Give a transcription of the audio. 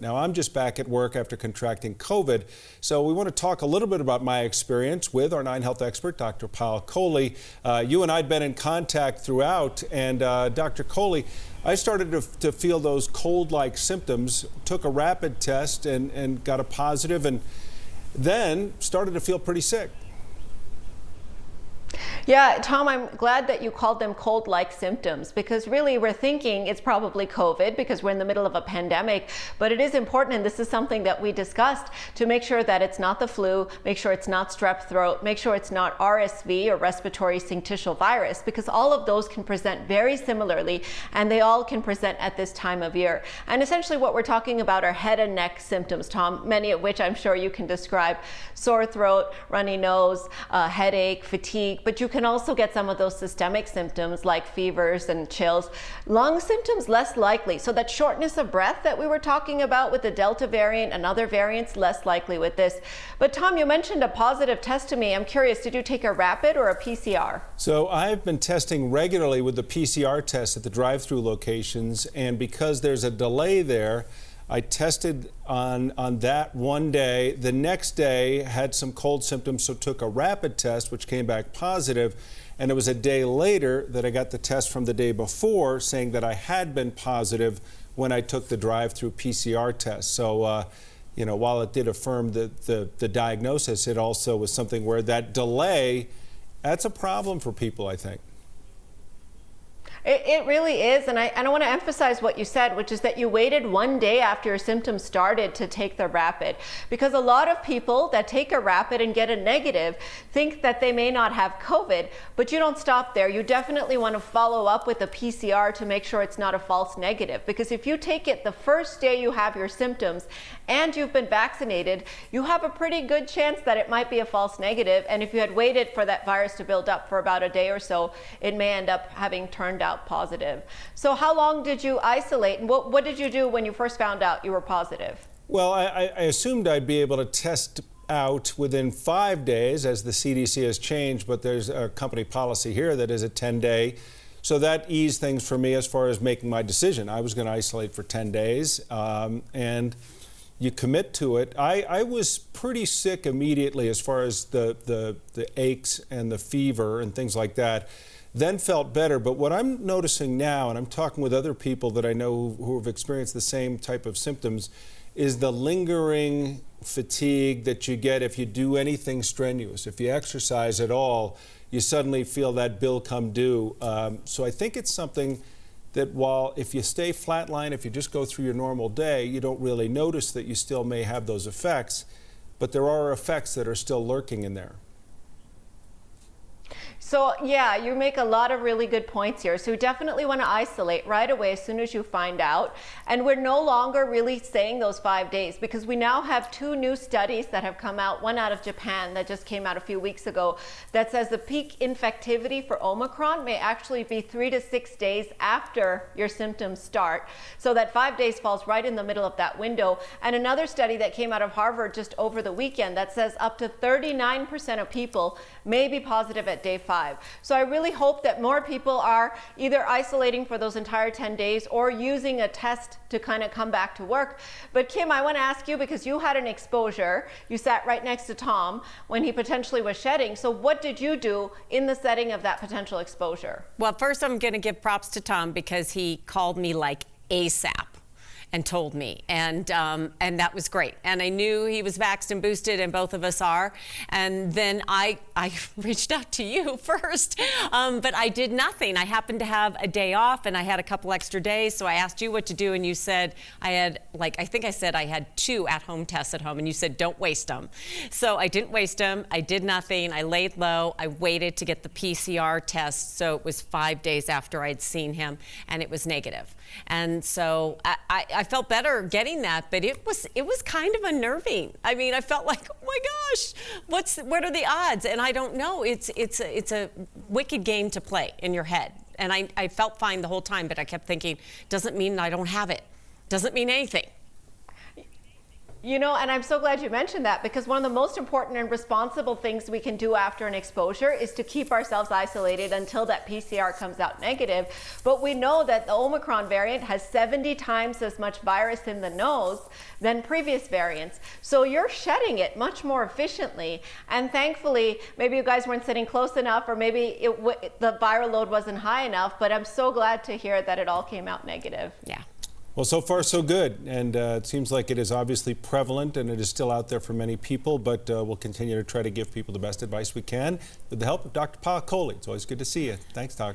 Now, I'm just back at work after contracting COVID, so we want to talk a little bit about my experience with our 9 Health expert, Dr. Paul Coley. You and I have been in contact throughout, and Dr. Coley, I started to feel those cold-like symptoms, took a rapid test and got a positive, and then started to feel pretty sick. Yeah, Tom, I'm glad that you called them cold-like symptoms, because really we're thinking it's probably COVID because we're in the middle of a pandemic. But it is important, and this is something that we discussed, to make sure that it's not the flu, make sure it's not strep throat, make sure it's not RSV or respiratory syncytial virus, because all of those can present very similarly, and they all can present at this time of year. And essentially what we're talking about are head and neck symptoms, Tom, many of which I'm sure you can describe: sore throat, runny nose, headache, fatigue. But you can also get some of those systemic symptoms like fevers and chills. Lung symptoms less likely. So that shortness of breath that we were talking about with the Delta variant and other variants, less likely with this. But Tom, you mentioned a positive test to me. I'm curious, did you take a rapid or a PCR? So I've been testing regularly with the PCR test at the drive-through locations, and because there's a delay there, I tested on that one day. The next day had some cold symptoms, so took a rapid test, which came back positive. And it was a day later that I got the test from the day before saying that I had been positive when I took the drive-through PCR test. So, you know, while it did affirm the diagnosis, it also was something where that delay, that's a problem for people, I think. It really is, and I want to emphasize what you said, which is that you waited one day after your symptoms started to take the rapid, because a lot of people that take a rapid and get a negative think that they may not have COVID, but you don't stop there. You definitely want to follow up with a PCR to make sure it's not a false negative, because if you take it the first day you have your symptoms and you've been vaccinated, you have a pretty good chance that it might be a false negative, and if you had waited for that virus to build up for about a day or so, it may end up having turned out positive. So how long did you isolate, and what did you do when you first found out you were positive? Well, I assumed I'd be able to test out within 5 days, as the CDC has changed, but there's a company policy here that is a 10-day. So that eased things for me as far as making my decision. I was going to isolate for 10 days, and you commit to it. I was pretty sick immediately as far as the aches and the fever and things like that. Then felt better. But what I'm noticing now, and I'm talking with other people that I know who have experienced the same type of symptoms, is the lingering fatigue that you get if you do anything strenuous. If you exercise at all, you suddenly feel that bill come due. So I think it's something that while if you stay flatline, if you just go through your normal day, you don't really notice that you still may have those effects, but there are effects that are still lurking in there. So yeah, you make a lot of really good points here. So you definitely want to isolate right away as soon as you find out. And we're no longer really saying those 5 days, because we now have 2 new studies that have come out, one out of Japan that just came out a few weeks ago, that says the peak infectivity for Omicron may actually be 3 to 6 days after your symptoms start. So that 5 days falls right in the middle of that window. And another study that came out of Harvard just over the weekend that says up to 39% of people may be positive at day 5. So I really hope that more people are either isolating for those entire 10 days or using a test to kind of come back to work. But Kim, I want to ask you, because you had an exposure, you sat right next to Tom when he potentially was shedding. So what did you do in the setting of that potential exposure? Well, first I'm going to give props to Tom, because he called me like ASAP and told me, and that was great. And I knew he was vaxxed and boosted, and both of us are. And then I reached out to you first, but I did nothing. I happened to have a day off, and I had a couple extra days, so I asked you what to do, and you said I had, I think I said I had 2 at-home tests at home, and you said don't waste them. So I didn't waste them. I did nothing. I laid low. I waited to get the PCR test, so it was 5 days after I'd seen him, and it was negative. And so I felt better getting that, but it was kind of unnerving. I mean, I felt like, oh my gosh, what are the odds? And I don't know. It's a wicked game to play in your head. And I felt fine the whole time, but I kept thinking, doesn't mean I don't have it. Doesn't mean anything. You know, and I'm so glad you mentioned that, because one of the most important and responsible things we can do after an exposure is to keep ourselves isolated until that PCR comes out negative. But we know that the Omicron variant has 70 times as much virus in the nose than previous variants. So you're shedding it much more efficiently. And thankfully, maybe you guys weren't sitting close enough, or maybe the viral load wasn't high enough, but I'm so glad to hear that it all came out negative. Yeah. Well, so far so good, and it seems like it is obviously prevalent and it is still out there for many people, but we'll continue to try to give people the best advice we can with the help of Dr. Paul Coley. It's always good to see you. Thanks, Doctor.